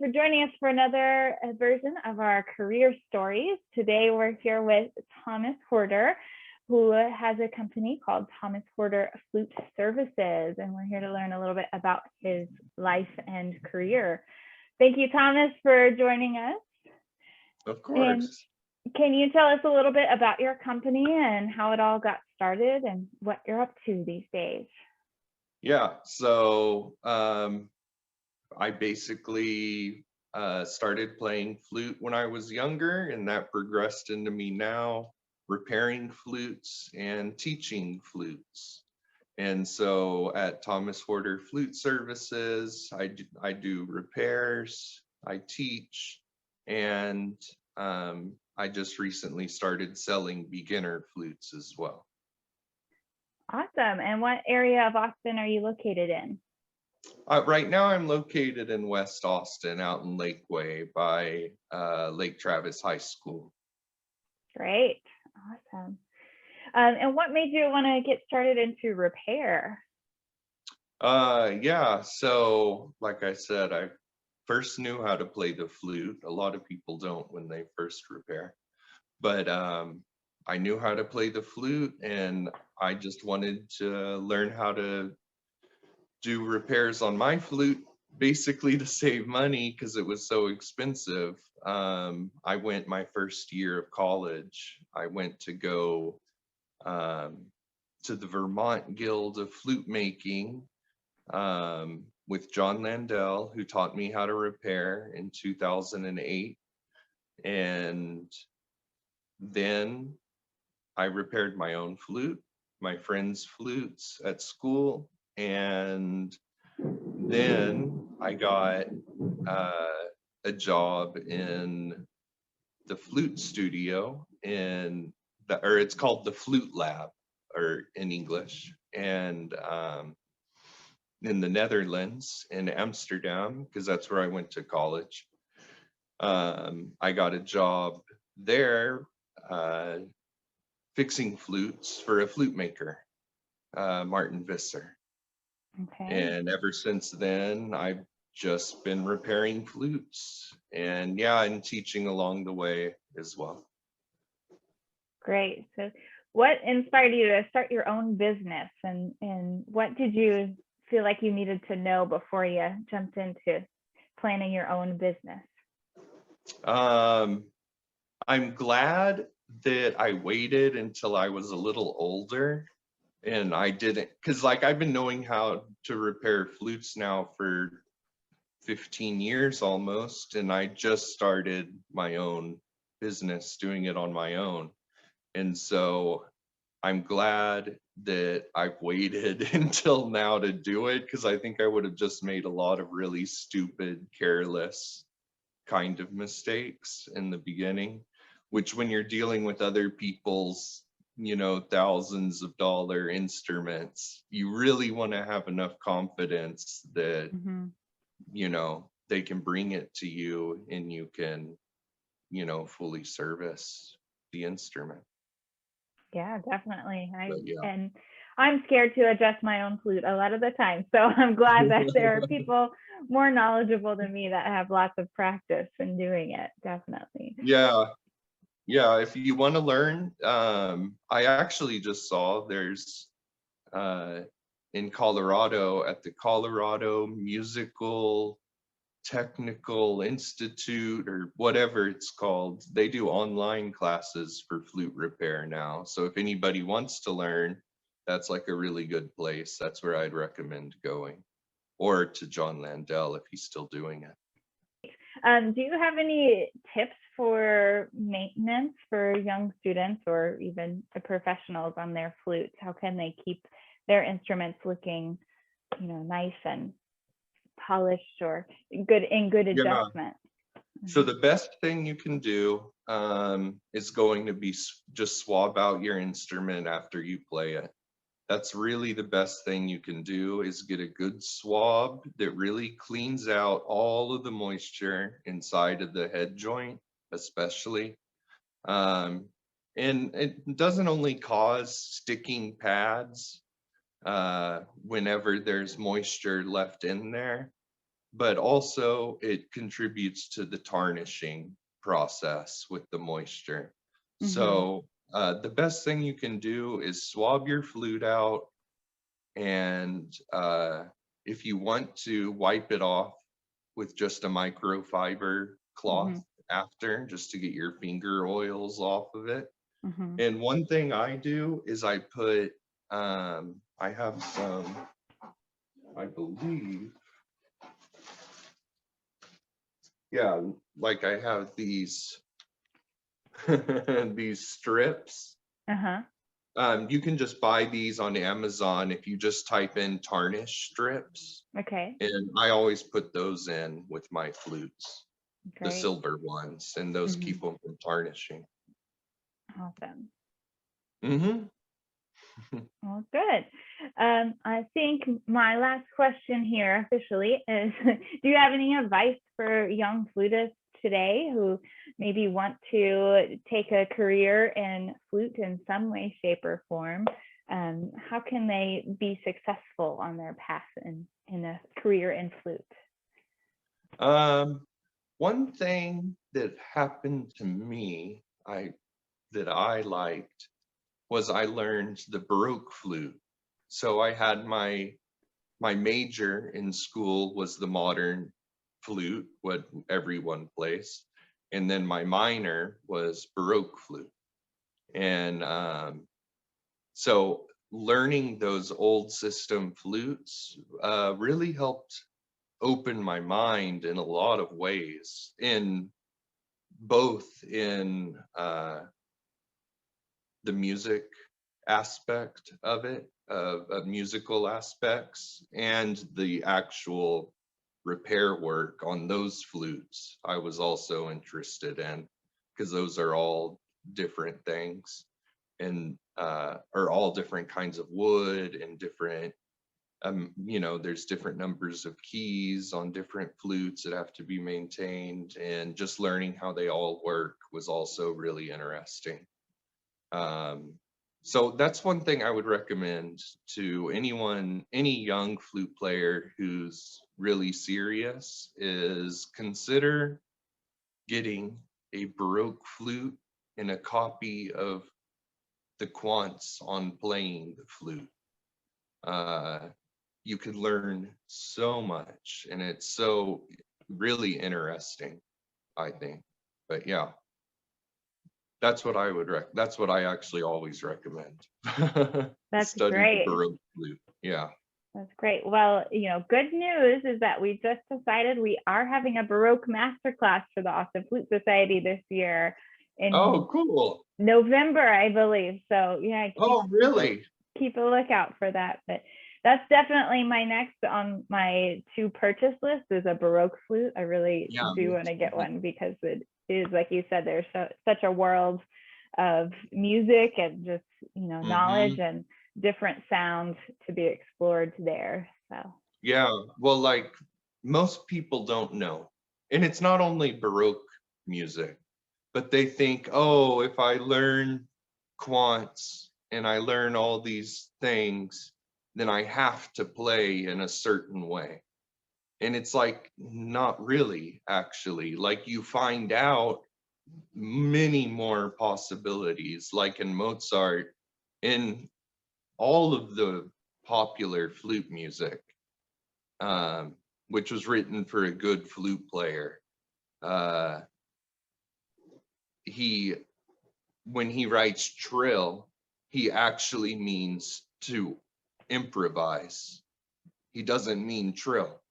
for joining us for another version of our career stories. Today we're here with Thomas Horter, who has a company called Thomas Horter Flute Services, and we're here to learn a little bit about his life and career. Thank you, Thomas, for joining us. Of course. And can you tell us a little bit about your company and how it all got started and what you're up to these days? Yeah, so I basically started playing flute when I was younger, and that progressed into me now repairing flutes and teaching flutes. And so at Thomas Horter Flute Services, I do repairs, I teach, and I just recently started selling beginner flutes as well. Awesome. And what area of Austin are you located in? Right now I'm located in West Austin, out in Lakeway by Lake Travis High School. Great. Awesome. And what made you want to get started into repair? Yeah, so like I said, I first knew how to play the flute. A lot of people don't when they first repair. But I knew how to play the flute, and I just wanted to learn how to do repairs on my flute, basically to save money because it was so expensive. I went my first year of college. I went to go to the Vermont Guild of Flute Making with John Landell, who taught me how to repair in 2008. And then I repaired my own flute, my friends' flutes at school, and then I got a job in the flute studio or it's called the Flute Lab, or in English, and in the Netherlands, in Amsterdam, because that's where I went to college. I got a job there fixing flutes for a flute maker, Martin Visser. Okay. And ever since then, I've just been repairing flutes, and yeah, and teaching along the way as well. Great. So what inspired you to start your own business, and what did you feel like you needed to know before you jumped into planning your own business? I'm glad that I waited until I was a little older, and I didn't, because like I've been knowing how to repair flutes now for 15 years almost, and I just started my own business doing it on my own. And so I'm glad that I've waited until now to do it, because I think I would have just made a lot of really stupid, careless kind of mistakes in the beginning, which when you're dealing with other people's, thousands of dollar instruments, you really want to have enough confidence that, they can bring it to you and you can, fully service the instrument. Yeah, definitely. Yeah. And I'm scared to adjust my own flute a lot of the time. So I'm glad that there are people more knowledgeable than me that have lots of practice in doing it. Definitely. Yeah. Yeah. If you want to learn, I actually just saw there's in Colorado at the Colorado Musical Technical Institute, or whatever it's called, they do online classes for flute repair now. So if anybody wants to learn, that's like a really good place. That's where I'd recommend going, or to John Landell if he's still doing it. Do you have any tips for maintenance for young students or even the professionals on their flutes? How can they keep their instruments looking, nice and polished or good adjustment? So the best thing you can do is going to be just swab out your instrument after you play it. That's really the best thing you can do, is get a good swab that really cleans out all of the moisture inside of the head joint, especially. And it doesn't only cause sticking pads whenever there's moisture left in there, but also it contributes to the tarnishing process with the moisture. Mm-hmm. So the best thing you can do is swab your flute out, and if you want to, wipe it off with just a microfiber Mm-hmm. cloth after, just to get your finger oils off of it. Mm-hmm. And one thing I do is I put, I have some, I believe, yeah, like I have these these strips. Uh-huh. You can just buy these on Amazon if you just type in tarnish strips. Okay. And I always put those in with my flutes, the Great. silver ones, and those Mm-hmm. keep them from tarnishing. Awesome. Hmm. Well, good. I think my last question here officially is, do you have any advice for young flutists today who maybe want to take a career in flute in some way, shape, or form? How can they be successful on their path in a career in flute? One thing that happened to me, that I liked, was I learned the Baroque flute. So I had my major in school was the modern flute, what everyone plays, and then my minor was Baroque flute. And so learning those old system flutes really helped open my mind in a lot of ways, in both in the music aspect of it, of musical aspects, and the actual repair work on those flutes I was also interested in, because those are all different things, and are all different kinds of wood and different, there's different numbers of keys on different flutes that have to be maintained, and just learning how they all work was also really interesting. Um, so that's one thing I would recommend to anyone, any young flute player who's really serious, is consider getting a Baroque flute and a copy of the quants on playing the flute. Uh, you could learn so much, and it's so really interesting, I think. But yeah, that's what I actually always recommend. That's Study the great. Baroque flute. Yeah. That's great. Well, good news is that we just decided we are having a Baroque masterclass for the Austin Flute Society this year Oh, in cool. November, I believe. So yeah, Oh, really? keep a lookout for that. But that's definitely my next on my to purchase list is a Baroque flute. I really Yeah. do want to get one because it is, like you said, there's such a world of music and just knowledge Hmm. and different sounds to be explored there. So Yeah. Well, like, most people don't know. And it's not only Baroque music, but they think, oh, if I learn quants and I learn all these things, then I have to play in a certain way. And it's like, not really, actually. Like, you find out many more possibilities, like in Mozart, in all of the popular flute music, um, which was written for a good flute player. Uh, he, when he writes trill, he actually means to improvise. He doesn't mean trill,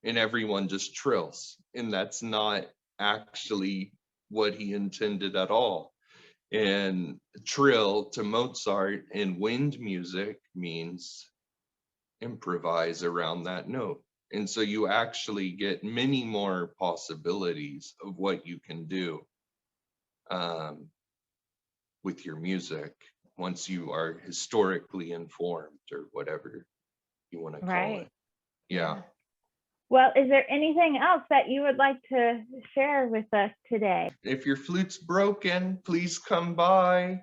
and everyone just trills, and that's not actually what he intended at all. And trill to Mozart in wind music means improvise around that note. And so you actually get many more possibilities of what you can do, um, with your music once you are historically informed, or whatever you want to call it. right, Yeah. yeah. Well, is there anything else that you would like to share with us today? If your flute's broken, please come by.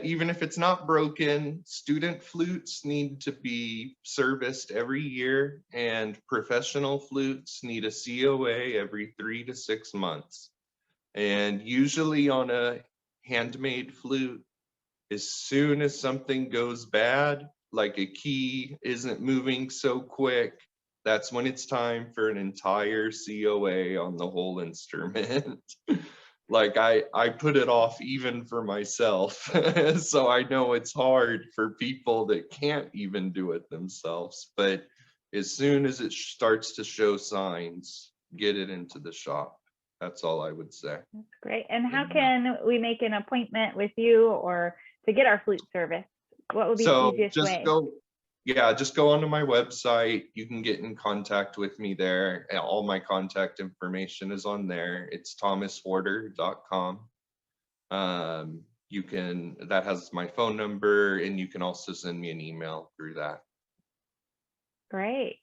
Even if it's not broken, student flutes need to be serviced every year, and professional flutes need a COA every 3 to 6 months. And usually on a handmade flute, as soon as something goes bad, like a key isn't moving so quick, that's when it's time for an entire COA on the whole instrument. Like I put it off even for myself. So I know it's hard for people that can't even do it themselves. But as soon as it starts to show signs, get it into the shop. That's all I would say. That's great. And how can we make an appointment with you or to get our flute service? What would be the So easiest just way? just go onto my website. You can get in contact with me there. All my contact information is on there. It's thomashorter.com. That has my phone number, and you can also send me an email through that. Great.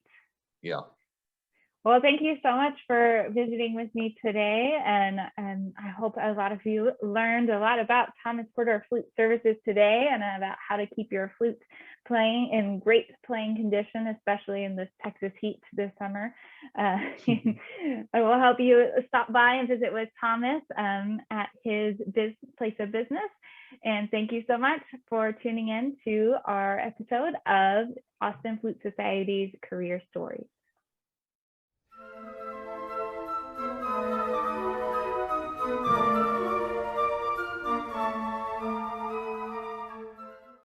Yeah. Well, thank you so much for visiting with me today. And I hope a lot of you learned a lot about Thomas Horter Flute Services today and about how to keep your flute playing in great playing condition, especially in this Texas heat this summer. I will help you stop by and visit with Thomas at his place of business. And thank you so much for tuning in to our episode of Austin Flute Society's Career Stories.